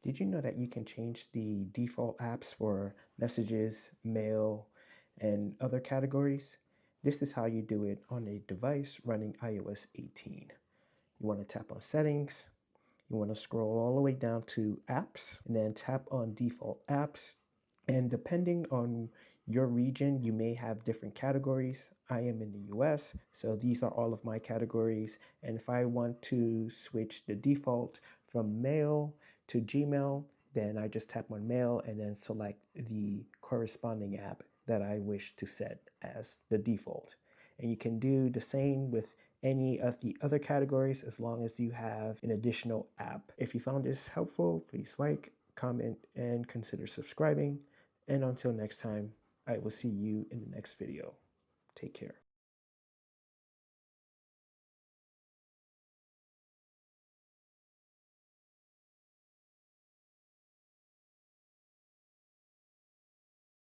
Did you know that you can change the default apps for messages, mail, and other categories? This is how you do it on a device running iOS 18. You want to tap on Settings. You want to scroll all the way down to Apps and then tap on Default Apps. And depending on your region, you may have different categories. I am in the US, so these are all of my categories. And if I want to switch the default from Mail to Gmail, then I just tap on Mail and then select the corresponding app that I wish to set as the default. And you can do the same with any of the other categories as long as you have an additional app. If you found this helpful, please like, comment, and consider subscribing. And until next time, I will see you in the next video. Take care.